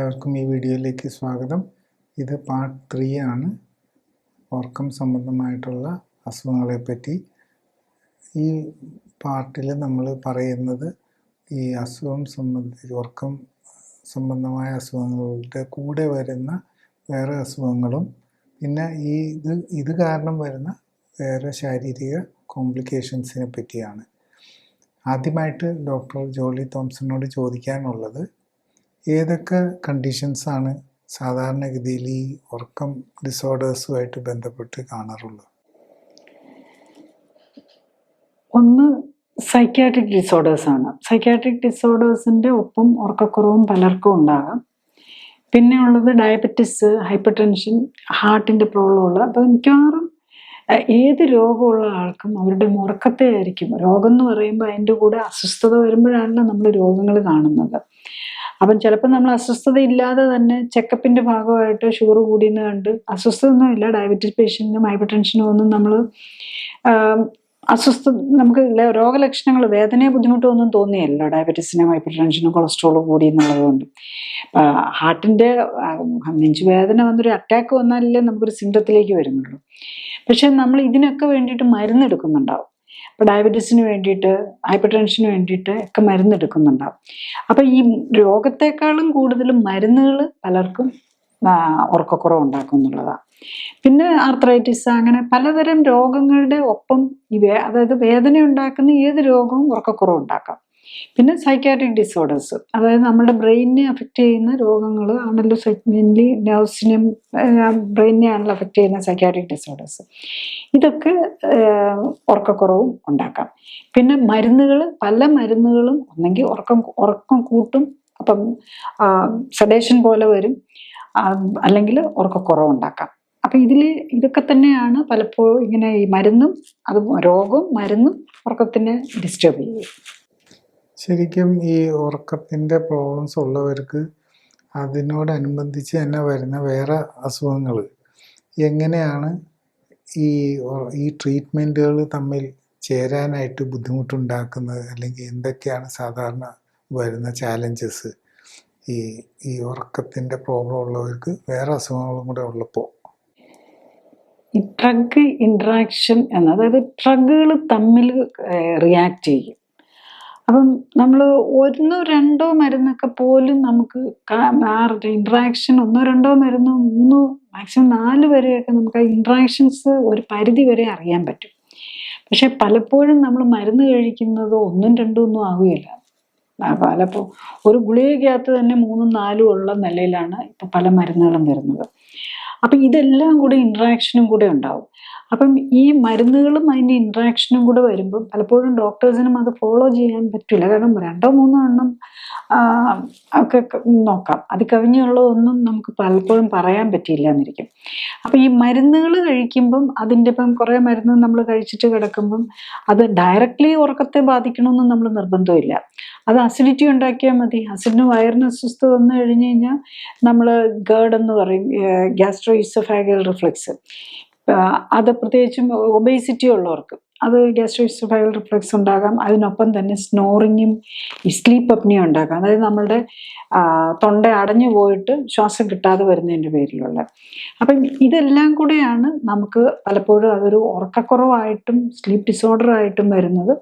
എല്ലാവർക്കും ഈ വീഡിയോയിലേക്ക് സ്വാഗതം. ഇത് പാർട്ട് 3 ആണ്. ഉറക്കം സംബന്ധമായിട്ടുള്ള അസുഖങ്ങളെപ്പറ്റി. ഈ പാർട്ടിൽ നമ്മൾ പറയുന്നത് ഈ അസുഖം സംബന്ധിച്ച് ഉറക്കം സംബന്ധമായ അസുഖങ്ങളുടെ കൂടെ വരുന്ന വേറെ അസുഖങ്ങളും പിന്നെ ഇത് കാരണം വരുന്ന വേറെ ശാരീരിക കോംപ്ലിക്കേഷൻസിനെ പറ്റിയാണ്. ആദ്യമായിട്ട് ഡോക്ടർ ജോളി തോംസനോട് ചോദിക്കാനുള്ളത്, ഏതൊക്കെ കണ്ടീഷൻസാണ് സാധാരണഗതിയിൽ ഈ ഉറക്കം ഡിസോർഡേഴ്സുമായിട്ട് ബന്ധപ്പെട്ട് കാണാറുള്ളത്? ഒന്ന് സൈക്യാട്രിക് ഡിസോർഡേഴ്സ് ആണ്. സൈക്യാട്രിക് ഡിസോർഡേഴ്സിൻ്റെ ഒപ്പം ഉറക്കക്കുറവും പലർക്കും ഉണ്ടാകാം. പിന്നെ ഉള്ളത് ഡയബറ്റിസ്, ഹൈപ്പർ ടെൻഷൻ, ഹാർട്ടിൻ്റെ പ്രോബ്ലം ഉള്ള. അപ്പോൾ മിക്കവാറും ഏത് രോഗമുള്ള ആൾക്കും അവരുടെ ഉറക്കത്തെ ആയിരിക്കും. രോഗം എന്ന് പറയുമ്പോൾ അതിൻ്റെ കൂടെ അസ്വസ്ഥത വരുമ്പോഴാണല്ലോ നമ്മൾ രോഗങ്ങൾ കാണുന്നത്. അപ്പം ചിലപ്പോൾ നമ്മൾ അസ്വസ്ഥത ഇല്ലാതെ തന്നെ ചെക്കപ്പിൻ്റെ ഭാഗമായിട്ട് ഷുഗർ കൂടിയെന്ന് കണ്ട് അസ്വസ്ഥതൊന്നും ഇല്ല. ഡയബറ്റീസ് പേഷ്യൻറ്റിനും ഹൈപ്പർ ടെൻഷനും ഒന്നും നമ്മൾ നമുക്ക് രോഗലക്ഷണങ്ങൾ, വേദനയോ ബുദ്ധിമുട്ടോ ഒന്നും തോന്നിയല്ലോ ഡയബറ്റീസിനും ഹൈപ്പർ ടെൻഷനും കൊളസ്ട്രോൾ കൂടി എന്നുള്ളതുകൊണ്ട്. ഹാർട്ടിൻ്റെ നെഞ്ചുവേദന വന്നൊരു അറ്റാക്ക് വന്നാലല്ലേ നമുക്കൊരു സിംറ്റത്തിലേക്ക് വരുന്നുള്ളൂ. പക്ഷെ നമ്മൾ ഇതിനൊക്കെ വേണ്ടിയിട്ട് മരുന്നെടുക്കുന്നുണ്ടാവും. ഇപ്പോൾ ഡയബറ്റീസിന് വേണ്ടിയിട്ട്, ഹൈപ്പർ ടെൻഷന് വേണ്ടിയിട്ട് ഒക്കെ മരുന്നെടുക്കുന്നുണ്ടാവും. അപ്പം ഈ രോഗത്തെക്കാളും കൂടുതലും മരുന്നുകൾ പലർക്കും ഉറക്കക്കുറവ് ഉണ്ടാക്കും എന്നുള്ളതാണ്. പിന്നെ ആർത്രൈറ്റിസ്, അങ്ങനെ പലതരം രോഗങ്ങളുടെ ഒപ്പം അതായത് വേദന ഉണ്ടാക്കുന്ന ഏത് രോഗവും ഉറക്കക്കുറവ് ഉണ്ടാക്കാം. പിന്നെ സൈക്യാട്രിക് ഡിസോർഡേഴ്സ്, അതായത് നമ്മുടെ ബ്രെയിനിനെ അഫക്റ്റ് ചെയ്യുന്ന രോഗങ്ങൾ ആണല്ലോ. മെയിൻലി നെർവ്സിനെയും ബ്രെയിനിനെ ആണല്ലോ അഫക്റ്റ് ചെയ്യുന്ന സൈക്യാട്രിക് ഡിസോർഡേഴ്സ്. ഇതൊക്കെ ഉറക്കക്കുറവും ഉണ്ടാക്കാം. പിന്നെ മരുന്നുകൾ, പല മരുന്നുകളും ഒന്നെങ്കിൽ ഉറക്കം കൂട്ടും, അപ്പം സെഡേഷൻ പോലെ വരും, അല്ലെങ്കിൽ ഉറക്കക്കുറവുണ്ടാക്കാം. അപ്പം ഇതൊക്കെ തന്നെയാണ് പലപ്പോഴും ഇങ്ങനെ ഈ മരുന്നും രോഗവും മരുന്നും ഉറക്കത്തിനെ ഡിസ്റ്റർബ് ചെയ്യും. ശരിക്കും ഈ ഉറക്കത്തിൻ്റെ പ്രോബ്ലംസ് ഉള്ളവർക്ക് അതിനോടനുബന്ധിച്ച് തന്നെ വരുന്ന വേറെ അസുഖങ്ങൾ എങ്ങനെയാണ് ഈ ട്രീറ്റ്മെൻറ്റുകൾ തമ്മിൽ ചേരാനായിട്ട് ബുദ്ധിമുട്ടുണ്ടാക്കുന്നത്, അല്ലെങ്കിൽ എന്തൊക്കെയാണ് സാധാരണ വരുന്ന ചാലഞ്ചസ് ഈ ഉറക്കത്തിൻ്റെ പ്രോബ്ലം ഉള്ളവർക്ക് വേറെ അസുഖങ്ങളും കൂടെ ഉള്ളപ്പോൾ? ഈ ഡ്രഗ് ഇൻട്രാക്ഷൻ അതായത് ഡ്രഗുകൾ തമ്മിൽ റിയാക്ട് ചെയ്യും. അപ്പം നമ്മൾ 1-2 മരുന്നൊക്കെ പോലും നമുക്ക് ഇൻട്രാക്ഷൻ 1-2 മരുന്ന് 3 മാക്സിമം 4 വരെയൊക്കെ നമുക്ക് ആ ഇൻട്രാക്ഷൻസ് ഒരു പരിധി വരെ അറിയാൻ പറ്റും. പക്ഷെ പലപ്പോഴും നമ്മൾ മരുന്ന് കഴിക്കുന്നത് 1-2 ഒന്നും ആവുകയില്ല. പലപ്പോൾ ഒരു ഗുളികയ്ക്കകത്ത് തന്നെ 3-4 ഉള്ള നിലയിലാണ് ഇപ്പം പല മരുന്നുകളും വരുന്നത്. അപ്പം ഇതെല്ലാം കൂടെ ഇൻട്രാക്ഷനും കൂടെ ഉണ്ടാവും. അപ്പം ഈ മരുന്നുകളും അതിൻ്റെ ഇൻട്രാക്ഷനും കൂടെ വരുമ്പം പലപ്പോഴും ഡോക്ടേഴ്സിനും അത് ഫോളോ ചെയ്യാൻ പറ്റില്ല. കാരണം 2-3 എണ്ണം ഒക്കെ നോക്കാം, അത് കവിഞ്ഞുള്ളതൊന്നും നമുക്ക് പലപ്പോഴും പറയാൻ പറ്റിയില്ല എന്നിരിക്കും. അപ്പം ഈ മരുന്നുകൾ കഴിക്കുമ്പം അതിൻ്റെ ഇപ്പം കുറേ മരുന്ന് നമ്മൾ കഴിച്ചിട്ട് കിടക്കുമ്പം അത് ഡയറക്റ്റ്ലി ഉറക്കത്തെ ബാധിക്കണമെന്ന് നമ്മൾ നിർബന്ധമില്ല. അത് അസിഡിറ്റി ഉണ്ടാക്കിയാൽ മതി. അസിഡിന് വയറിന് അസ്വസ്ഥത വന്നു കഴിഞ്ഞ് കഴിഞ്ഞാൽ നമ്മൾ ഗേർഡ് എന്ന് പറയും, ഗ്യാസ്ട്രോ ഈസോഫാഗൽ റിഫ്ലക്സ്. അത് പ്രത്യേകിച്ചും ഒബേസിറ്റി ഉള്ളവർക്ക് അത് ഗ്യാസ്ട്രോ ഈസോഫാഗൽ റിഫ്ലക്സ് ഉണ്ടാകാം. അതിനൊപ്പം തന്നെ സ്നോറിങ്ങും ഈ സ്ലീപ്പ് അപ്നിയ ഉണ്ടാകാം. അതായത് നമ്മളുടെ തൊണ്ട അടഞ്ഞു പോയിട്ട് ശ്വാസം കിട്ടാതെ വരുന്നതിൻ്റെ പേരിലുള്ള. അപ്പം ഇതെല്ലാം കൂടെയാണ് നമുക്ക് പലപ്പോഴും അതൊരു ഉറക്കക്കുറവായിട്ടും സ്ലീപ്പ് ഡിസോർഡറായിട്ടും വരുന്നത്.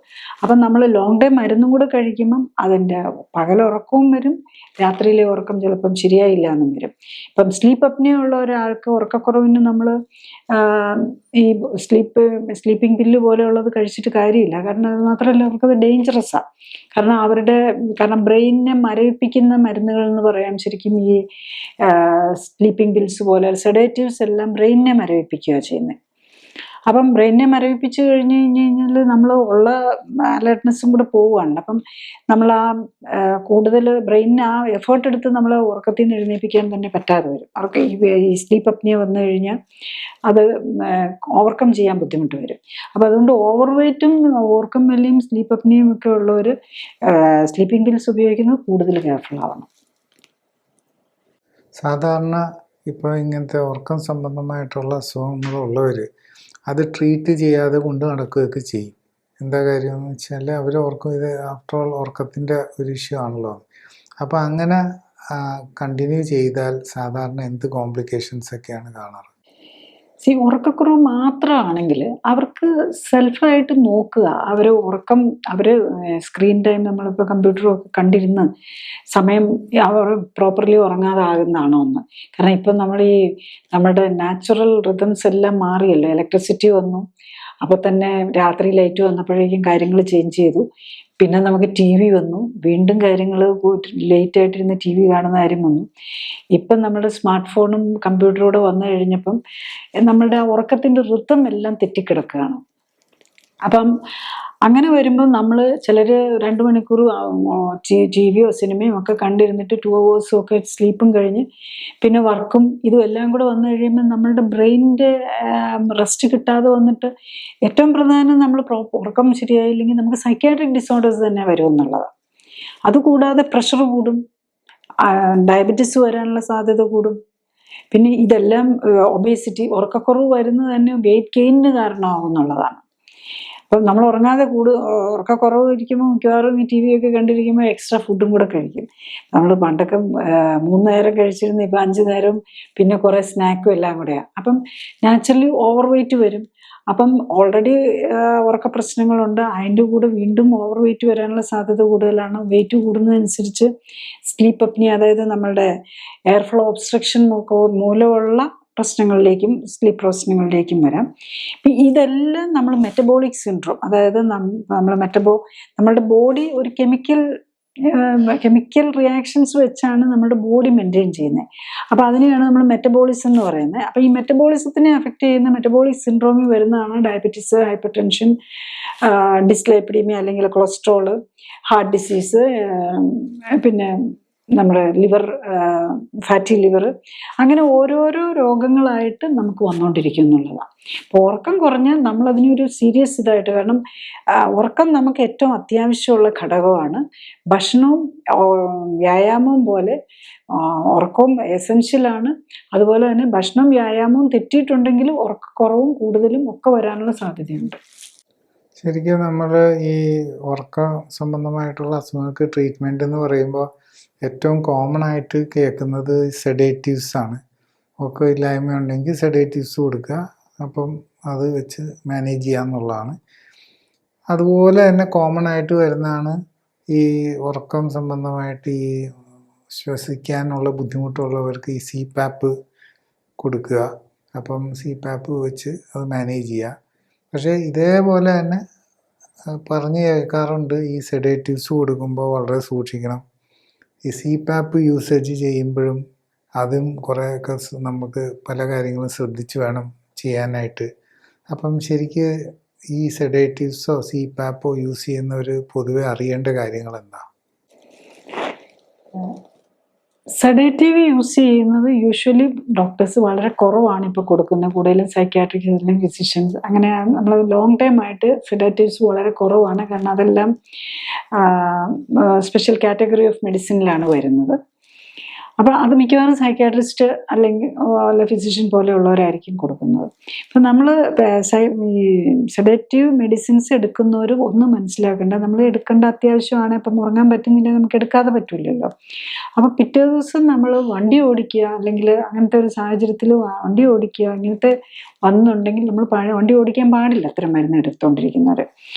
അപ്പം നമ്മൾ ലോങ് ടൈം മരുന്നും കൂടെ കഴിക്കുമ്പം അതിൻ്റെ പകലുറക്കവും വരും, രാത്രിയിലെ ഉറക്കം ചിലപ്പം ശരിയായില്ല എന്നും വരും. ഇപ്പം സ്ലീപ്പ് അപ്നിയ ഉള്ള ഒരാൾക്ക് ഉറക്കക്കുറവിന് നമ്മൾ ഈ സ്ലീപ്പിംഗ് പില്ല് പോലെയുള്ളത് കഴിച്ചിട്ട് കാര്യമില്ല. കാരണം അത് മാത്രമല്ല, അവർക്കത് ഡേഞ്ചറസാണ്. കാരണം ബ്രെയിനിനെ മരവിപ്പിക്കുന്ന മരുന്നുകൾ എന്ന് പറയാം ശരിക്കും ഈ സ്ലീപ്പിംഗ് പിൽസ് പോലെ സെഡേറ്റീവ്സ് എല്ലാം ബ്രെയിനിനെ മരവിപ്പിക്കുകയാണ് ചെയ്യുന്നത്. അപ്പം ബ്രെയിനിനെ മരവിപ്പിച്ച് കഴിഞ്ഞ് കഴിഞ്ഞാൽ നമ്മൾ ഉള്ള അലേർട്ട്നെസ്സും കൂടെ പോവുകയാണ്. അപ്പം നമ്മൾ കൂടുതൽ ബ്രെയിനിന് എഫേർട്ട് എടുത്ത് നമ്മൾ ഉറക്കത്തിൽ നിന്ന് എഴുന്നേൽപ്പിക്കാൻ തന്നെ പറ്റാതെ വരും. അവർക്ക് ഈ സ്ലീപ്പ് അപ്നിയ വന്നു കഴിഞ്ഞാൽ അത് ഓവർകം ചെയ്യാൻ ബുദ്ധിമുട്ട് വരും. അപ്പം അതുകൊണ്ട് ഓവർ വെയ്റ്റും ഓർക്കം വെല്ലിയും സ്ലീപ്പ് അപ്നിയും ഒക്കെ ഉള്ളവർ സ്ലീപ്പിംഗ് പിൽസ് ഉപയോഗിക്കുന്നത് കൂടുതൽ കെയർഫുൾ ആവണം. സാധാരണ ഇപ്പോൾ ഇങ്ങനത്തെ ഉറക്കം സംബന്ധമായിട്ടുള്ള അസുഖങ്ങളുള്ളവർ അത് ട്രീറ്റ് ചെയ്യാതെ കൊണ്ട് നടക്കുകയൊക്കെ ചെയ്യും. എന്താ കാര്യം എന്ന് വെച്ചാൽ അവർ ഓർക്കും ഇത് ആഫ്റ്റർ ഓൾ ഉറക്കത്തിൻ്റെ ഒരു ഇഷ്യൂ ആണല്ലോ. അപ്പോൾ അങ്ങനെ കണ്ടിന്യൂ ചെയ്താൽ സാധാരണ എന്ത് കോംപ്ലിക്കേഷൻസ് ഒക്കെയാണ് കാണാറ്? ഉറക്കക്കുറവ് മാത്രമാണെങ്കിൽ അവർക്ക് സെൽഫായിട്ട് നോക്കുക. ഉറക്കം സ്ക്രീൻ ടൈം നമ്മളിപ്പോൾ കമ്പ്യൂട്ടറൊക്കെ കണ്ടിരുന്ന് സമയം അവർ പ്രോപ്പർലി ഉറങ്ങാതാകുന്നതാണോ എന്ന്. കാരണം ഇപ്പം നമ്മുടെ നാച്ചുറൽ റിതംസ് എല്ലാം മാറിയല്ലോ. ഇലക്ട്രിസിറ്റി വന്നു, അപ്പോൾ തന്നെ രാത്രി ലൈറ്റ് വന്നപ്പോഴേക്കും കാര്യങ്ങൾ ചേഞ്ച് ചെയ്തു. പിന്നെ നമുക്ക് ടി വി വന്നു, വീണ്ടും കാര്യങ്ങൾ ലേറ്റ് ആയിട്ടിരുന്ന് ടി വി കാണുന്ന കാര്യം വന്നു. ഇപ്പം നമ്മുടെ സ്മാർട്ട് ഫോണും കമ്പ്യൂട്ടറൂടെ വന്നു കഴിഞ്ഞപ്പം നമ്മളുടെ ഉറക്കത്തിൻ്റെ ഋതം എല്ലാം തെറ്റിക്കിടക്കുകയാണ്. അപ്പം അങ്ങനെ വരുമ്പോൾ നമ്മൾ ചിലർ 2 മണിക്കൂർ ടി വിയോ സിനിമയോ ഒക്കെ കണ്ടിരുന്നിട്ട് 2 hours ഒക്കെ സ്ലീപ്പും കഴിഞ്ഞ് പിന്നെ വർക്കും ഇതും എല്ലാം കൂടെ വന്നു കഴിയുമ്പോൾ നമ്മളുടെ ബ്രെയിനിൻ്റെ റെസ്റ്റ് കിട്ടാതെ വന്നിട്ട് ഏറ്റവും പ്രധാനം നമ്മൾ ഉറക്കം ശരിയായില്ലെങ്കിൽ നമുക്ക് സൈക്യാട്രിക് ഡിസോർഡേഴ്സ് തന്നെ വരുമെന്നുള്ളതാണ്. അതുകൂടാതെ പ്രഷർ കൂടും, ഡയബറ്റീസ് വരാനുള്ള സാധ്യത കൂടും. പിന്നെ ഇതെല്ലാം ഒബേസിറ്റി, ഉറക്കക്കുറവ് വരുന്നത് തന്നെ വെയിറ്റ് ഗെയിനിന് കാരണമാകും എന്നുള്ളതാണ്. അപ്പം നമ്മൾ ഉറക്കക്കുറവ് ഇരിക്കുമ്പോൾ മിക്കവാറും ഈ ടി വി ഒക്കെ കണ്ടിരിക്കുമ്പോൾ എക്സ്ട്രാ ഫുഡും കൂടെ കഴിക്കും. നമ്മൾ പണ്ടൊക്കെ 3 നേരം കഴിച്ചിരുന്നു, ഇപ്പം 5 നേരം, പിന്നെ കുറേ സ്നാക്കും എല്ലാം കൂടെയാണ്. അപ്പം നാച്ചുറലി ഓവർ വെയിറ്റ് വരും. അപ്പം ഓൾറെഡി ഉറക്ക പ്രശ്നങ്ങളുണ്ട്, അതിൻ്റെ കൂടെ വീണ്ടും ഓവർ വെയിറ്റ് വരാനുള്ള സാധ്യത കൂടുതലാണ്. വെയിറ്റ് കൂടുന്നതനുസരിച്ച് സ്ലീപ്പ് അപ്നിയ, അതായത് നമ്മളുടെ എയർ ഫ്ലോ ഒബ്സ്ട്രക്ഷൻ മൂലമുള്ള പ്രശ്നങ്ങളിലേക്കും സ്ലീപ്പ് പ്രശ്നങ്ങളിലേക്കും വരാം. ഇതെല്ലാം നമ്മൾ മെറ്റബോളിക് സിൻഡ്രോം, അതായത് നമ്മളുടെ ബോഡി ഒരു കെമിക്കൽ റിയാക്ഷൻസ് വെച്ചാണ് നമ്മുടെ ബോഡി മെയിൻറ്റെയിൻ ചെയ്യുന്നത്. അപ്പോൾ അതിനെയാണ് നമ്മൾ മെറ്റബോളിസം എന്ന് പറയുന്നത്. അപ്പോൾ ഈ മെറ്റബോളിസത്തിനെ അഫക്റ്റ് ചെയ്യുന്ന മെറ്റബോളിക് സിൻഡ്രോമിൽ വരുന്നതാണ് ഡയബറ്റീസ്, ഹൈപ്പർ ടെൻഷൻ, ഡിസ്ലൈപ്പിഡീമിയ അല്ലെങ്കിൽ കൊളസ്ട്രോള്, ഹാർട്ട് ഡിസീസ്, പിന്നെ നമ്മുടെ ഫാറ്റി ലിവർ, അങ്ങനെ ഓരോരോ രോഗങ്ങളായിട്ട് നമുക്ക് വന്നുകൊണ്ടിരിക്കും എന്നുള്ളതാണ്. അപ്പോൾ ഉറക്കം കുറഞ്ഞാൽ നമ്മളതിനൊരു സീരിയസ് ഇതായിട്ട്, കാരണം ഉറക്കം നമുക്ക് ഏറ്റവും അത്യാവശ്യമുള്ള ഘടകമാണ്. ഭക്ഷണവും വ്യായാമവും പോലെ ഉറക്കവും എസെൻഷ്യലാണ്. അതുപോലെ തന്നെ ഭക്ഷണവും വ്യായാമവും തെറ്റിയിട്ടുണ്ടെങ്കിൽ ഉറക്കക്കുറവും കൂടുതലും ഒക്കെ വരാനുള്ള സാധ്യതയുണ്ട്. ശരിക്കും നമ്മൾ ഈ ഉറക്ക സംബന്ധമായിട്ടുള്ള അസുഖങ്ങൾക്ക് ട്രീറ്റ്മെൻറ്റ് എന്ന് പറയുമ്പോൾ ഏറ്റവും കോമൺ ആയിട്ട് കേൾക്കുന്നത് സെഡേറ്റീവ്സ് ആണ്. ഉറക്കമില്ലായ്മ ഉണ്ടെങ്കിൽ സെഡേറ്റീവ്സ് കൊടുക്കുക, അപ്പം അത് വെച്ച് മാനേജ് ചെയ്യാന്നുള്ളതാണ്. അതുപോലെ തന്നെ കോമൺ ആയിട്ട് വരുന്നതാണ് ഈ ഉറക്കം സംബന്ധമായിട്ട് ഈ ശ്വസിക്കാനുള്ള ബുദ്ധിമുട്ടുള്ളവർക്ക് ഈ CPAP കൊടുക്കുക. അപ്പം CPAP വെച്ച് അത് മാനേജ് ചെയ്യുക. പക്ഷേ ഇതേപോലെ തന്നെ പറഞ്ഞ് കേൾക്കാറുണ്ട്, ഈ സെഡേറ്റീവ്സ് കൊടുക്കുമ്പോൾ വളരെ സൂക്ഷിക്കണം. ഈ CPAP യൂസേജ് ചെയ്യുമ്പോഴും അതും കുറേയൊക്കെ നമുക്ക് പല കാര്യങ്ങളും ശ്രദ്ധിച്ച് വേണം ചെയ്യാനായിട്ട്. അപ്പം ശരിക്ക് ഈ സെഡേറ്റീവ്സോ CPAPോ യൂസ് ചെയ്യുന്നവർ പൊതുവെ അറിയേണ്ട കാര്യങ്ങൾ എന്താ? സെഡേറ്റീവ് യൂസ് ചെയ്യുന്നത് യൂഷ്വലി ഡോക്ടേഴ്സ് വളരെ കുറവാണ് ഇപ്പോൾ കൊടുക്കുന്നത്. കൂടുതലും സൈക്യാട്രിക് അല്ലെങ്കിൽ ഫിസിഷ്യൻസ്, അങ്ങനെ നമ്മൾ ലോങ് ടൈം ആയിട്ട് സെഡേറ്റീവ്സ് വളരെ കുറവാണ്. കാരണം അതെല്ലാം സ്പെഷ്യൽ കാറ്റഗറി ഓഫ് മെഡിസിനിലാണ് വരുന്നത്. അപ്പോൾ അത് മിക്കവാറും സൈക്യാട്രിസ്റ്റ് അല്ലെങ്കിൽ ഫിസിഷ്യൻ പോലെയുള്ളവരായിരിക്കും കൊടുക്കുന്നത്. അപ്പം നമ്മൾ ഈ സെഡേറ്റീവ് മെഡിസിൻസ് എടുക്കുന്നവർ ഒന്നും മനസ്സിലാക്കേണ്ട, നമ്മൾ എടുക്കേണ്ട അത്യാവശ്യമാണ്. ഇപ്പം ഉറങ്ങാൻ പറ്റുന്നില്ല, നമുക്ക് എടുക്കാതെ പറ്റില്ലല്ലോ. അപ്പോൾ പിറ്റേ ദിവസം നമ്മൾ വണ്ടി ഓടിക്കുക, അല്ലെങ്കിൽ അങ്ങനത്തെ ഒരു സാഹചര്യത്തിൽ വണ്ടി ഓടിക്കുക, ഇങ്ങനത്തെ വന്നുണ്ടെങ്കിൽ നമ്മൾ വണ്ടി ഓടിക്കാൻ പാടില്ല അത്തരം മരുന്ന് എടുത്തുകൊണ്ടിരിക്കുന്നവർ.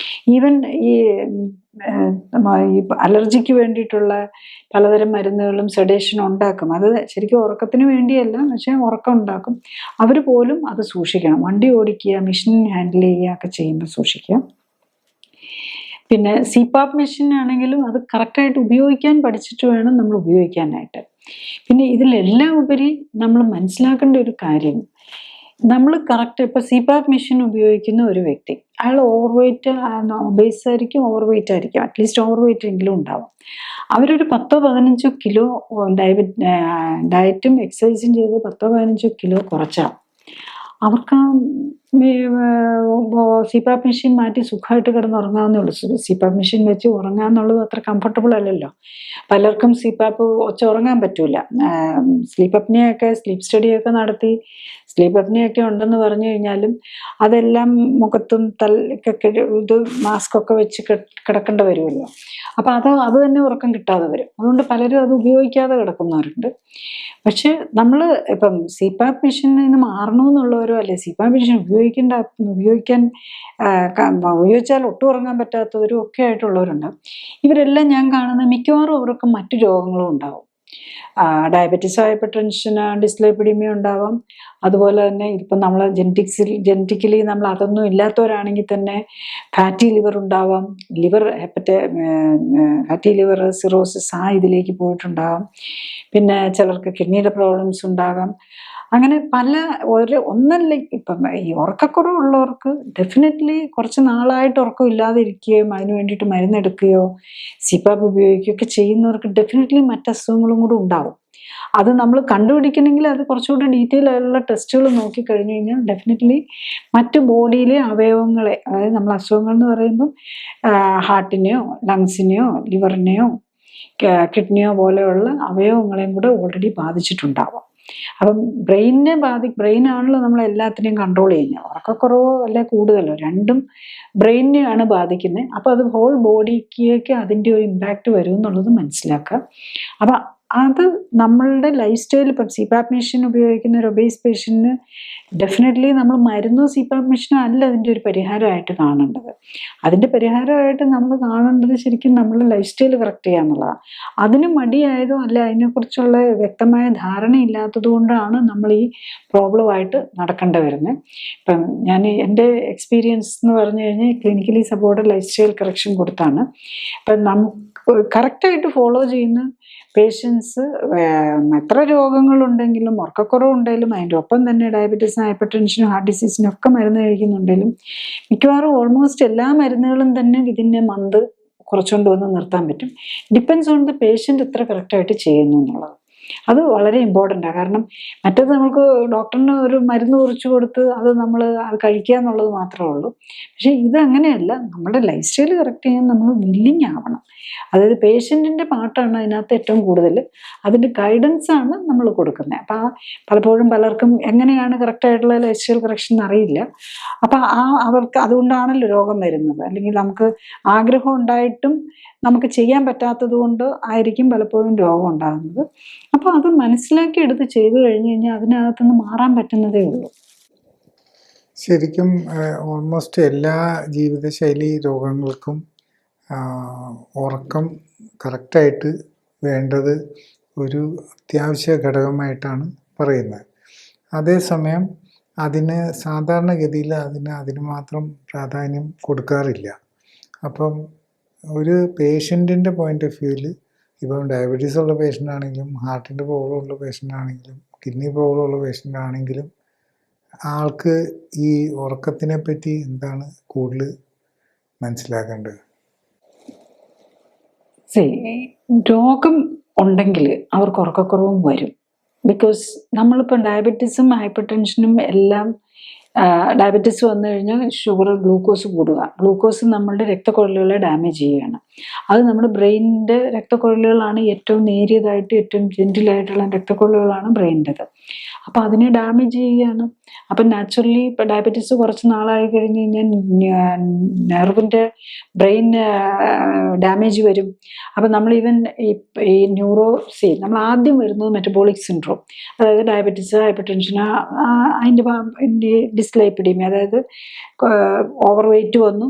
ഈവൻ ഈ അലർജിക്ക് വേണ്ടിയിട്ടുള്ള പലതരം മരുന്നുകളും സെഡേഷനും ഉണ്ടാക്കും. അത് ശരിക്കും ഉറക്കത്തിന് വേണ്ടിയല്ല, പക്ഷേ ഉറക്കം ഉണ്ടാക്കും. അവർ പോലും അത് സൂക്ഷിക്കണം. വണ്ടി ഓടിക്കുക, മെഷീൻ ഹാൻഡിൽ ചെയ്യുക ഒക്കെ ചെയ്യുമ്പോൾ സൂക്ഷിക്കുക. പിന്നെ CPAP മെഷീൻ ആണെങ്കിലും അത് കറക്റ്റായിട്ട് ഉപയോഗിക്കാൻ പഠിച്ചിട്ട് വേണം നമ്മൾ ഉപയോഗിക്കാനായിട്ട്. പിന്നെ ഇതിലെല്ലാം ഉപരി നമ്മൾ മനസ്സിലാക്കേണ്ട ഒരു കാര്യം, നമ്മൾ കറക്റ്റ് ഇപ്പോൾ CPAP മെഷീൻ ഉപയോഗിക്കുന്ന ഒരു വ്യക്തി, അയാൾ ഓവർ വെയിറ്റ് ബേസ് ആയിരിക്കും, ഓവർ വെയിറ്റ് ആയിരിക്കും, അറ്റ്ലീസ്റ്റ് ഓവർ വെയിറ്റ് എങ്കിലും ഉണ്ടാവും. അവരൊരു 10-15 കിലോ ഡയറ്റും എക്സസൈസും ചെയ്ത് 10-15 കിലോ കുറച്ചാൽ അവർക്ക് CPAP മെഷീൻ മാറ്റി സുഖമായിട്ട് കിടന്ന് ഉറങ്ങാവുന്നേ ഉള്ളൂ. CPAP മെഷീൻ വെച്ച് ഉറങ്ങാന്നുള്ളത് അത്ര കംഫർട്ടബിൾ അല്ലല്ലോ. പലർക്കും CPAP വെച്ച് ഉറങ്ങാൻ പറ്റൂല. സ്ലീപ്പ് അപ്നിയൊക്കെ സ്ലീപ്പ് സ്റ്റഡിയൊക്കെ നടത്തി സ്ലീപ്പ് അപ്നിയൊക്കെ ഉണ്ടെന്ന് പറഞ്ഞു കഴിഞ്ഞാലും അതെല്ലാം മുഖത്തും തലക്കൊക്കെ ഇത് മാസ്ക് ഒക്കെ വെച്ച് കിടക്കേണ്ടി വരുമല്ലോ. അപ്പൊ അത് തന്നെ ഉറക്കം കിട്ടാതെ വരും. അതുകൊണ്ട് പലരും അത് ഉപയോഗിക്കാതെ കിടക്കുന്നവരുണ്ട്. പക്ഷെ നമ്മൾ ഇപ്പം സിപാപ്പ് മെഷീനിൽ നിന്ന് മാറണമെന്നുള്ളവരോ അല്ലെ സിപാപ്പ് മെഷീൻ ഉപയോഗിച്ചാൽ ഒട്ടും ഉറങ്ങാൻ പറ്റാത്തവരും ഒക്കെ ആയിട്ടുള്ളവരുണ്ട്. ഇവരെല്ലാം ഞാൻ കാണുന്ന മിക്കവാറും അവർക്ക് മറ്റു രോഗങ്ങളും ഉണ്ടാവും. ഡയബറ്റീസ്, ഹൈപ്പർ ടെൻഷൻ, ഡിസ്ലൈപ്പിഡീമിയ ഉണ്ടാവാം. അതുപോലെ തന്നെ ഇപ്പം നമ്മൾ ജനറ്റിക്കലി നമ്മൾ അതൊന്നും ഇല്ലാത്തവരാണെങ്കിൽ തന്നെ ഫാറ്റി ലിവർ ഉണ്ടാവാം. ഫാറ്റി ലിവർ, സിറോസിസ് ഇതിലേക്ക് പോയിട്ടുണ്ടാകാം. പിന്നെ ചിലർക്ക് കിഡ്നിയുടെ പ്രോബ്ലംസ് ഉണ്ടാകാം. അങ്ങനെ ഒന്നല്ല. ഇപ്പം ഈ ഉറക്കക്കുറവുള്ളവർക്ക് ഡെഫിനറ്റ്ലി കുറച്ച് നാളായിട്ട് ഉറക്കം ഇല്ലാതെ ഇരിക്കുകയും അതിന് വേണ്ടിയിട്ട് മരുന്നെടുക്കുകയോ സിപാപ്പ് ഉപയോഗിക്കുകയോ ഒക്കെ ചെയ്യുന്നവർക്ക് ഡെഫിനറ്റ്ലി മറ്റസുഖങ്ങളും കൂടെ ഉണ്ടാവും. അത് നമ്മൾ കണ്ടുപിടിക്കണമെങ്കിൽ അത് കുറച്ചുകൂടി ഡീറ്റെയിൽ ആയിട്ടുള്ള ടെസ്റ്റുകൾ നോക്കിക്കഴിഞ്ഞു കഴിഞ്ഞാൽ ഡെഫിനറ്റ്ലി മറ്റ് ബോഡിയിലെ അവയവങ്ങളെ, അതായത് നമ്മൾ അസുഖങ്ങൾ എന്ന് പറയുമ്പം ഹാർട്ടിനെയോ ലങ്സിനെയോ ലിവറിനെയോ കിഡ്നിയോ പോലെയുള്ള അവയവങ്ങളെയും കൂടെ ഓൾറെഡി ബാധിച്ചിട്ടുണ്ടാവാം. അപ്പം ബ്രെയിനാണല്ലോ നമ്മൾ എല്ലാത്തിനെയും കൺട്രോൾ ചെയ്യുന്നത്. ഉറക്കക്കുറവോ അല്ലെ കൂടുതലോ രണ്ടും ബ്രെയിനെയാണ് ബാധിക്കുന്നത്. അപ്പോൾ അത് ഹോൾ ബോഡിക്ക് അതിൻ്റെ ഒരു ഇമ്പാക്റ്റ് വരും എന്നുള്ളത് മനസ്സിലാക്കുക. അപ്പം അത് നമ്മളുടെ ലൈഫ് സ്റ്റൈൽ, ഇപ്പം സിപാപ്പ് മെഷീൻ ഉപയോഗിക്കുന്ന ഒരു ഒബേസ് പേഷ്യൻറ്റിന് ഡെഫിനറ്റ്ലി നമ്മൾ മരുന്നോ സിപാപ്പ് മെഷീനോ അല്ല അതിൻ്റെ ഒരു പരിഹാരമായിട്ട് കാണേണ്ടത്. അതിൻ്റെ പരിഹാരമായിട്ട് നമ്മൾ കാണേണ്ടത് ശരിക്കും നമ്മൾ ലൈഫ് സ്റ്റൈൽ കറക്റ്റ് ചെയ്യുക എന്നുള്ളതാണ്. അതിന് മടിയായതോ അല്ല അതിനെക്കുറിച്ചുള്ള വ്യക്തമായ ധാരണ ഇല്ലാത്തത് കൊണ്ടാണ് നമ്മൾ ഈ പ്രോബ്ലമായിട്ട് നടക്കേണ്ടി വരുന്നത്. ഇപ്പം ഞാൻ എൻ്റെ എക്സ്പീരിയൻസ് എന്ന് പറഞ്ഞു കഴിഞ്ഞാൽ clinically supported life style correction കൊടുത്താണ്. അപ്പം നമുക്ക് കറക്റ്റായിട്ട് ഫോളോ ചെയ്യുന്ന പേഷ്യൻസ് എത്ര രോഗങ്ങളുണ്ടെങ്കിലും ഉറക്കക്കുറവുണ്ടെങ്കിലും അതിൻ്റെ ഒപ്പം തന്നെ ഡയബറ്റീസിനും ഹൈപ്പർ ടെൻഷനും ഹാർട്ട് ഡിസീസിനും ഒക്കെ മരുന്ന് കഴിക്കുന്നുണ്ടെങ്കിലും മിക്കവാറും ഓൾമോസ്റ്റ് എല്ലാ മരുന്നുകളും തന്നെ വിതിൻ മന്ത് കുറച്ചുകൊണ്ട് വന്ന് നിർത്താൻ പറ്റും. ഡിപ്പെൻസ് ഓൺ ദ പേഷ്യൻ്റ് എത്ര കറക്റ്റായിട്ട് ചെയ്യുന്നു എന്നുള്ളത്. അത് വളരെ ഇമ്പോർട്ടൻ്റാണ്. കാരണം മറ്റേത് നമുക്ക് ഡോക്ടറിന് ഒരു മരുന്ന് കുറിച്ച് കൊടുത്ത് അത് കഴിക്കുക എന്നുള്ളത് മാത്രമേ ഉള്ളൂ. പക്ഷേ ഇതങ്ങനെയല്ല. നമ്മുടെ ലൈഫ് സ്റ്റൈൽ കറക്റ്റ് ചെയ്യാൻ നമ്മൾ വില്ലിങ് ആവണം. അതായത് പേഷ്യൻറ്റിൻ്റെ പാർട്ടാണ് അതിനകത്ത് ഏറ്റവും കൂടുതൽ. അതിൻ്റെ ഗൈഡൻസാണ് നമ്മൾ കൊടുക്കുന്നത്. അപ്പം പലപ്പോഴും പലർക്കും എങ്ങനെയാണ് കറക്റ്റായിട്ടുള്ള ലൈഫ് സ്റ്റൈൽ കറക്ഷൻ അറിയില്ല. അപ്പം അവർക്ക് അതുകൊണ്ടാണല്ലോ രോഗം വരുന്നത്. അല്ലെങ്കിൽ നമുക്ക് ആഗ്രഹം ഉണ്ടായിട്ടും നമുക്ക് ചെയ്യാൻ പറ്റാത്തത് കൊണ്ട് ആയിരിക്കും പലപ്പോഴും രോഗം ഉണ്ടാകുന്നത്. അപ്പോൾ അത് മനസ്സിലാക്കി എടുത്ത് ചെയ്തു കഴിഞ്ഞ് കഴിഞ്ഞാൽ അതിനകത്തുനിന്ന് മാറാൻ പറ്റുന്നതേ ഉള്ളൂ. ശരിക്കും ഓൾമോസ്റ്റ് എല്ലാ ജീവിതശൈലി രോഗങ്ങൾക്കും ഉറക്കം കറക്റ്റായിട്ട് വേണ്ടത് ഒരു അത്യാവശ്യ ഘടകമായിട്ടാണ് പറയുന്നത്. അതേസമയം സാധാരണഗതിയിൽ അതിന് മാത്രം പ്രാധാന്യം കൊടുക്കാറില്ല. അപ്പം ഒരു പേഷ്യൻറ്റിൻ്റെ പോയിൻ്റ് ഓഫ് വ്യൂവിൽ ഇപ്പം ഡയബറ്റീസ് ഉള്ള പേഷ്യൻ്റ് ആണെങ്കിലും ഹാർട്ടിൻ്റെ പ്രോബ്ലം ഉള്ള പേഷ്യൻ്റ് ആണെങ്കിലും കിഡ്നി പ്രോബ്ലം ഉള്ള പേഷ്യൻ്റ് ആണെങ്കിലും ആൾക്ക് ഈ ഉറക്കത്തിനെ പറ്റി എന്താണ് കൂടുതൽ മനസ്സിലാക്കേണ്ടത്? രോഗം ഉണ്ടെങ്കിൽ അവർക്ക് ഉറക്കക്കുറവും വരും. ബിക്കോസ് നമ്മളിപ്പം ഡയബറ്റീസും ഹൈപ്പർ ടെൻഷനും എല്ലാം ഡയബറ്റീസ് വന്നു കഴിഞ്ഞാൽ ഷുഗർ, ഗ്ലൂക്കോസ് കൂടുക. ഗ്ലൂക്കോസ് നമ്മളുടെ രക്തക്കുഴലുകളെ ഡാമേജ് ചെയ്യുകയാണ്. അത് നമ്മുടെ ബ്രെയിനിൻ്റെ രക്തക്കുഴലുകളാണ് ഏറ്റവും നേരിയതായിട്ട് ഏറ്റവും ജെൻറ്റിലായിട്ടുള്ള രക്തക്കുഴലുകളാണ് ബ്രെയിനിൻ്റെത്. അപ്പോൾ അതിനെ ഡാമേജ് ചെയ്യുകയാണ്. അപ്പം നാച്ചുറലി ഇപ്പം ഡയബറ്റീസ് കുറച്ച് നാളായി കഴിഞ്ഞ് കഴിഞ്ഞാൽ നെർവിൻ്റെ ബ്രെയിൻ ഡാമേജ് വരും. അപ്പം നമ്മൾ ഈവൻ ഈ നമ്മൾ ആദ്യം വരുന്നത് മെറ്റബോളിക് സിൻഡ്രോം, അതായത് ഡയബറ്റീസ്, ഹൈപ്പർ ടെൻഷൻ, അതിൻ്റെ ഡിസ്ലൈപ്പിഡീമിയ, അതായത് ഓവർ വെയ്റ്റ് വന്നു.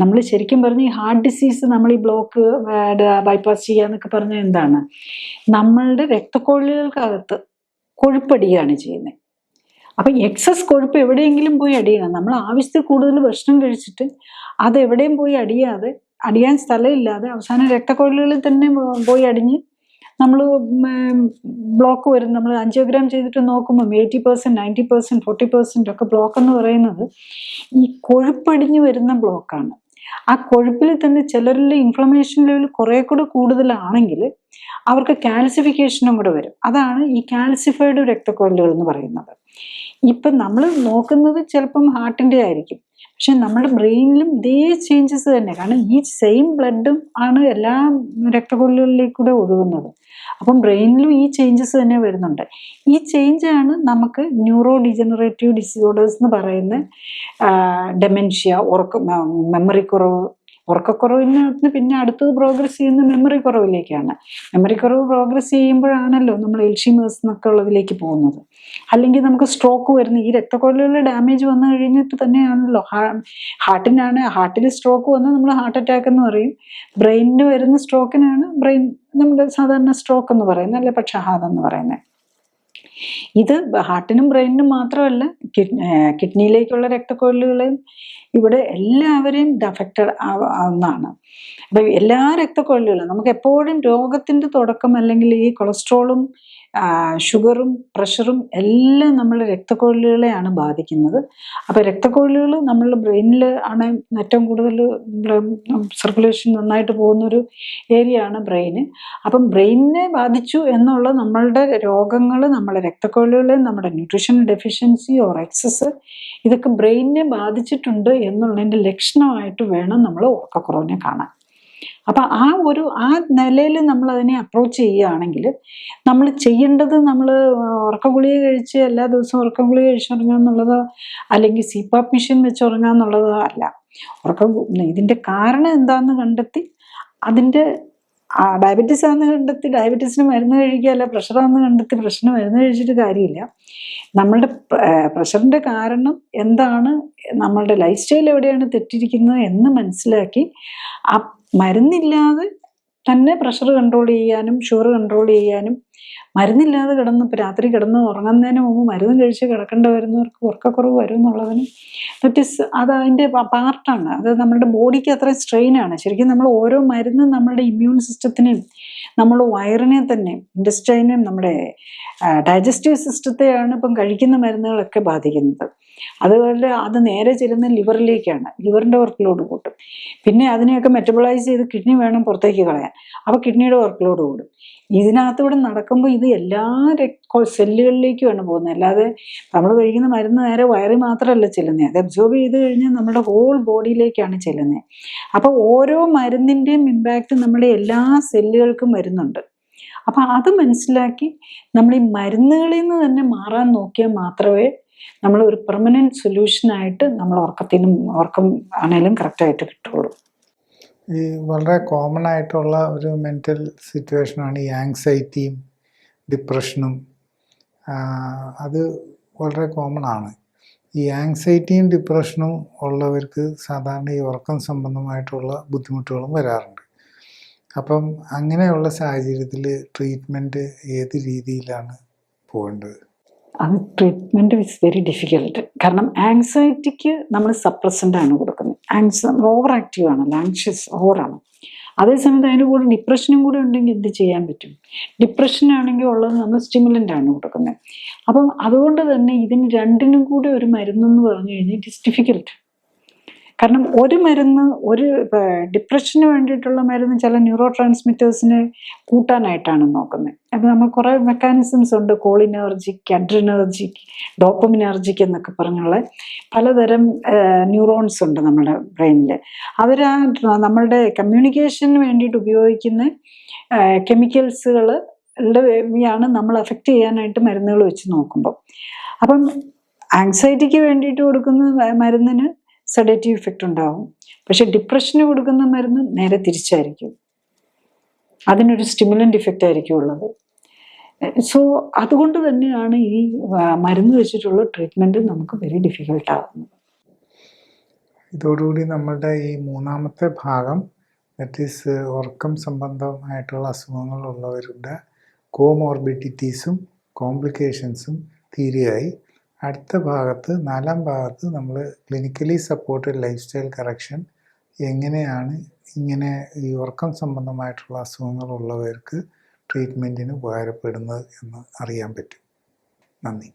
നമ്മൾ ശരിക്കും പറഞ്ഞ് ഈ ഹാർട്ട് ഡിസീസ് നമ്മൾ ഈ ബ്ലോക്ക് ബൈപ്പാസ് ചെയ്യുക എന്നൊക്കെ പറഞ്ഞാൽ എന്താണ്? നമ്മളുടെ രക്തക്കൊഴലുകൾക്കകത്ത് കൊഴുപ്പടിയാണ് ചെയ്യുന്നത്. അപ്പം എക്സസ് കൊഴുപ്പ് എവിടെയെങ്കിലും പോയി അടിയണം. നമ്മൾ ആവശ്യത്തിൽ കൂടുതൽ ഭക്ഷണം കഴിച്ചിട്ട് അത് എവിടെയും പോയി അടിയാൻ സ്ഥലമില്ലാതെ അവസാനം രക്തക്കൊഴലുകളിൽ തന്നെ പോയി അടിഞ്ഞ് നമ്മൾ ബ്ലോക്ക് വരും. നമ്മൾ ആൻജിയോഗ്രാം ചെയ്തിട്ട് നോക്കുമ്പോൾ 80%, 90%, 40% ഒക്കെ ബ്ലോക്ക് എന്ന് പറയുന്നത് ഈ കൊഴുപ്പടിഞ്ഞ് വരുന്ന ബ്ലോക്കാണ്. ആ കൊഴുപ്പിൽ തന്നെ ചിലരിൽ ഇൻഫ്ലമേഷൻ ലെവൽ കുറേ കൂടെ കൂടുതലാണെങ്കിൽ അവർക്ക് കാൽസിഫിക്കേഷനും കൂടെ വരും. അതാണ് ഈ കാൽസിഫൈഡ് രക്തക്കൊഴലുകൾ എന്ന് പറയുന്നത്. ഇപ്പം നമ്മൾ നോക്കുന്നത് ചിലപ്പം ഹാർട്ടിൻ്റെ ആയിരിക്കും. പക്ഷെ നമ്മുടെ ബ്രെയിനിലും ഇതേ ചേഞ്ചസ് തന്നെ. കാരണം ഈ സെയിം ബ്ലഡും ആണ് എല്ലാ രക്തക്കൊള്ളുകളിലേക്കൂടെ ഒഴുകുന്നത്. അപ്പം ബ്രെയിനിലും ഈ ചേഞ്ചസ് തന്നെ വരുന്നുണ്ട്. ഈ ചേഞ്ചാണ് നമുക്ക് ന്യൂറോ ഡിജനറേറ്റീവ് ഡിസോർഡേഴ്സ് എന്ന് പറയുന്ന ഡെമെൻഷ്യ, മെമ്മറി കുറവ്. ഉറക്കക്കുറവിന് പിന്നെ അടുത്തത് പ്രോഗ്രസ് ചെയ്യുന്ന മെമ്മറി കുറവിലേക്കാണ്. മെമ്മറി കുറവ് പ്രോഗ്രസ് ചെയ്യുമ്പോഴാണല്ലോ നമ്മൾ എൽഷിമേഴ്സ് എന്നൊക്കെ ഉള്ളതിലേക്ക് പോകുന്നത്. അല്ലെങ്കിൽ നമുക്ക് സ്ട്രോക്ക് വരുന്ന ഈ രക്തക്കൊള്ളുകളിൽ ഡാമേജ് വന്നു കഴിഞ്ഞിട്ട് തന്നെയാണല്ലോ ഹാർട്ടിൽ സ്ട്രോക്ക് വന്നാൽ നമ്മൾ ഹാർട്ട് അറ്റാക്ക് എന്ന് പറയും. ബ്രെയിനിന് വരുന്ന സ്ട്രോക്കിനാണ് നമ്മുടെ സാധാരണ സ്ട്രോക്ക് എന്ന് പറയുന്നത്, അല്ലെ പക്ഷാഘാതം എന്ന് പറയുന്നത്. ഇത് ഹാർട്ടിനും ബ്രെയിനിനും മാത്രമല്ല, കിഡ്നിയിലേക്കുള്ള രക്തക്കൊഴലുകളെയും ഇവിടെ എല്ലാവരെയും ഇത് അഫക്റ്റഡ് ആവുന്നതാണ്. അപ്പൊ എല്ലാ രക്തക്കൊഴലുകളും നമുക്ക് എപ്പോഴും രോഗത്തിന്റെ തുടക്കം അല്ലെങ്കിൽ ഈ കൊളസ്ട്രോളും ഷുഗറും പ്രഷറും എല്ലാം നമ്മുടെ രക്തക്കൊഴലുകളെയാണ് ബാധിക്കുന്നത്. അപ്പൊ രക്തക്കൊഴലുകൾ നമ്മളുടെ ബ്രെയിനിൽ ആണ് ഏറ്റവും കൂടുതൽ സർക്കുലേഷൻ നന്നായിട്ട് പോകുന്നൊരു ഏരിയ ആണ് ബ്രെയിന്. അപ്പം ബ്രെയിനിനെ ബാധിച്ചു എന്നുള്ള നമ്മളുടെ രോഗങ്ങൾ നമ്മുടെ രക്തക്കൊഴലുകളെ, നമ്മുടെ ന്യൂട്രീഷൻ ഡെഫിഷ്യൻസി ഓർ എക്സസ്, ഇതൊക്കെ ബ്രെയിനിനെ ബാധിച്ചിട്ടുണ്ട് എന്നുള്ളതിൻ്റെ ലക്ഷണമായിട്ട് വേണം നമ്മൾ ഉറക്കക്കുറവിനെ കാണാൻ. അപ്പൊ ആ നിലയിൽ നമ്മൾ അതിനെ അപ്രോച്ച് ചെയ്യുകയാണെങ്കിൽ നമ്മൾ ചെയ്യേണ്ടത്, നമ്മൾ ഉറക്ക ഗുളിക കഴിച്ച് എല്ലാ ദിവസവും ഉറക്ക ഗുളിക കഴിച്ചുറങ്ങുക എന്നുള്ളതോ അല്ലെങ്കിൽ സിപാപ്പ് മെഷീൻ വെച്ച് ഉറങ്ങുക എന്നുള്ളതോ അല്ല. ഇതിന്റെ കാരണം എന്താണെന്ന് കണ്ടെത്തി, അതിന്റെ ഡയബറ്റീസ് ആണെന്ന് കണ്ടെത്തി ഡയബറ്റീസിന് മരുന്ന് കഴിക്കുക, അല്ല പ്രഷറാണെന്ന് കണ്ടെത്തി പ്രഷറിന് മരുന്ന് കഴിച്ചിട്ട് കാര്യമില്ല. നമ്മളുടെ പ്രഷറിന്റെ കാരണം എന്താണ്, നമ്മളുടെ ലൈഫ് സ്റ്റൈൽ എവിടെയാണ് തെറ്റിരിക്കുന്നത് എന്ന് മനസ്സിലാക്കി ആ മരുന്നില്ലാതെ തന്നെ പ്രഷർ കൺട്രോൾ ചെയ്യാനും ഷുഗർ കൺട്രോൾ ചെയ്യാനും, മരുന്നില്ലാതെ ഇപ്പോൾ രാത്രി കിടന്ന് ഉറങ്ങുന്നതിന് മുമ്പ് മരുന്ന് കഴിച്ച് കിടക്കേണ്ട വരുന്നവർക്ക് ഉറക്കക്കുറവ് വരും എന്നുള്ളതിന് അത് അതിൻ്റെ പാർട്ടാണ്. അത് നമ്മുടെ ബോഡിക്ക് അത്രയും സ്ട്രെയിനാണ്. ശരിക്കും നമ്മൾ ഓരോ മരുന്നും നമ്മുടെ ഇമ്മ്യൂൺ സിസ്റ്റത്തിനെയും നമ്മൾ വയറിനെ തന്നെ, ഇൻഡസ്റ്റൈനെയും നമ്മുടെ ഡൈജസ്റ്റീവ് സിസ്റ്റത്തെയാണ് ഇപ്പം കഴിക്കുന്ന മരുന്നുകളൊക്കെ ബാധിക്കുന്നത്. അതുപോലെ അത് നേരെ ചെല്ലുന്ന ലിവറിലേക്കാണ്. ലിവറിൻ്റെ വർക്ക് ലോഡ് കൂട്ടും. പിന്നെ അതിനെയൊക്കെ മെറ്റബോളൈസ് ചെയ്ത് കിഡ്നി വേണം പുറത്തേക്ക് കളയാൻ. അപ്പോൾ കിഡ്നിയുടെ വർക്ക് ലോഡ് കൂടും. ഇതിനകത്തൂടെ നടക്കുമ്പോൾ ഇത് എല്ലാ സെല്ലുകളിലേക്കുമാണ് പോകുന്നത്. അല്ലാതെ നമ്മൾ കഴിക്കുന്ന മരുന്ന് നേരെ വയറിൽ മാത്രമല്ല ചെല്ലുന്നത്, അത് അബ്സോർബ് ചെയ്ത് കഴിഞ്ഞാൽ നമ്മുടെ ഹോൾ ബോഡിയിലേക്കാണ് ചെല്ലുന്നത്. അപ്പോൾ ഓരോ മരുന്നിൻ്റെയും ഇമ്പാക്റ്റ് നമ്മുടെ എല്ലാ സെല്ലുകൾക്കും വരുന്നുണ്ട്. അപ്പം അത് മനസ്സിലാക്കി നമ്മൾ ഈ മരുന്നുകളിൽ നിന്ന് തന്നെ മാറാൻ നോക്കിയാൽ മാത്രമേ നമ്മൾ ഒരു പെർമനന്റ് സൊല്യൂഷനായിട്ട് നമ്മൾ ഉറക്കം ആണെങ്കിലും കറക്റ്റായിട്ട് കിട്ടുള്ളൂ. ഈ വളരെ കോമൺ ആയിട്ടുള്ള ഒരു മെൻ്റൽ സിറ്റുവേഷനാണ് ഈ ആങ്സൈറ്റിയും ഡിപ്രഷനും. അത് വളരെ കോമൺ ആണ്. ഈ ആങ്സൈറ്റിയും ഡിപ്രഷനും ഉള്ളവർക്ക് സാധാരണ ഈ ഉറക്കം സംബന്ധമായിട്ടുള്ള ബുദ്ധിമുട്ടുകളും വരാറുണ്ട്. അപ്പം അങ്ങനെയുള്ള സാഹചര്യത്തിൽ ട്രീറ്റ്മെൻറ്റ് ഏത് രീതിയിലാണ് പോകേണ്ടത്? അത് ട്രീറ്റ്മെൻറ്റ് ഇസ് വെരി ഡിഫിക്കൽട്ട്. കാരണം ആങ്സൈറ്റിക്ക് നമ്മൾ സപ്രസൻ്റാണ് കൊടുക്കുന്നത്. ഓവർ ആക്റ്റീവ് ആണല്ലോ, ആങ്ഷ്യസ് ഓവറാണ്. അതേസമയത്ത് അതിൻ്റെ കൂടെ ഡിപ്രഷനും കൂടെ ഉണ്ടെങ്കിൽ എന്ത് ചെയ്യാൻ പറ്റും? ഡിപ്രഷനാണെങ്കിൽ ഉള്ളത് നമ്മൾ സ്റ്റിമുലൻ്റ് ആണ് കൊടുക്കുന്നത്. അപ്പം അതുകൊണ്ട് തന്നെ ഇതിന് രണ്ടിനും കൂടെ ഒരു മരുന്നെന്ന് പറഞ്ഞു കഴിഞ്ഞാൽ ഇറ്റ് ഇസ് ഡിഫിക്കൽട്ട്. കാരണം ഒരു മരുന്ന്, ഒരു ഡിപ്രഷന് വേണ്ടിയിട്ടുള്ള മരുന്ന് ചില ന്യൂറോ ട്രാൻസ്മിറ്റേഴ്സിനെ കൂട്ടാനായിട്ടാണ് നോക്കുന്നത്. അപ്പോൾ നമ്മൾ കുറേ മെക്കാനിസംസ് ഉണ്ട്, കോളിനർജിക്, അഡ്രിനർജിക്, ഡോപ്പമിനർജിക് എന്നൊക്കെ പറഞ്ഞുള്ള പലതരം ന്യൂറോൺസ് ഉണ്ട് നമ്മുടെ ബ്രെയിനിൽ. നമ്മളുടെ കമ്മ്യൂണിക്കേഷന് വേണ്ടിയിട്ട് ഉപയോഗിക്കുന്ന കെമിക്കൽസുകളാണ് നമ്മൾ അഫക്റ്റ് ചെയ്യാനായിട്ട് മരുന്നുകൾ വെച്ച് നോക്കുമ്പോൾ. അപ്പം ആങ്സൈറ്റിക്ക് വേണ്ടിയിട്ട് കൊടുക്കുന്ന മരുന്നിന് സെഡേറ്റീവ് ഇഫക്റ്റ് ഉണ്ടാവും. പക്ഷെ ഡിപ്രഷന് കൊടുക്കുന്ന മരുന്ന് നേരെ തിരിച്ചായിരിക്കും, അതിനൊരു സ്റ്റിമുലൻ്റ് ഇഫക്റ്റ് ആയിരിക്കും ഉള്ളത്. സോ അതുകൊണ്ട് തന്നെയാണ് ഈ മരുന്ന് വെച്ചിട്ടുള്ള ട്രീറ്റ്മെൻറ്റ് നമുക്ക് വെരി ഡിഫിക്കൽട്ട് ആകുന്നത്. ഇതോടുകൂടി നമ്മളുടെ ഈ മൂന്നാമത്തെ ഭാഗം, ദാറ്റ് ഈസ് ഉറക്കം സംബന്ധമായിട്ടുള്ള അസുഖങ്ങളുള്ളവരുടെ കോമോർബിഡിറ്റീസും കോംപ്ലിക്കേഷൻസും തീരെയായി. അടുത്ത ഭാഗത്ത്, നാലാം ഭാഗത്ത്, നമ്മൾ clinically supported life style correction എങ്ങനെയാണ് ഇങ്ങനെ ഈ ഉറക്കം സംബന്ധമായിട്ടുള്ള അസുഖങ്ങളുള്ളവർക്ക് ട്രീറ്റ്മെൻറ്റിന് ഉപകാരപ്പെടുന്നത് എന്ന് അറിയാൻ പറ്റും. നന്ദി.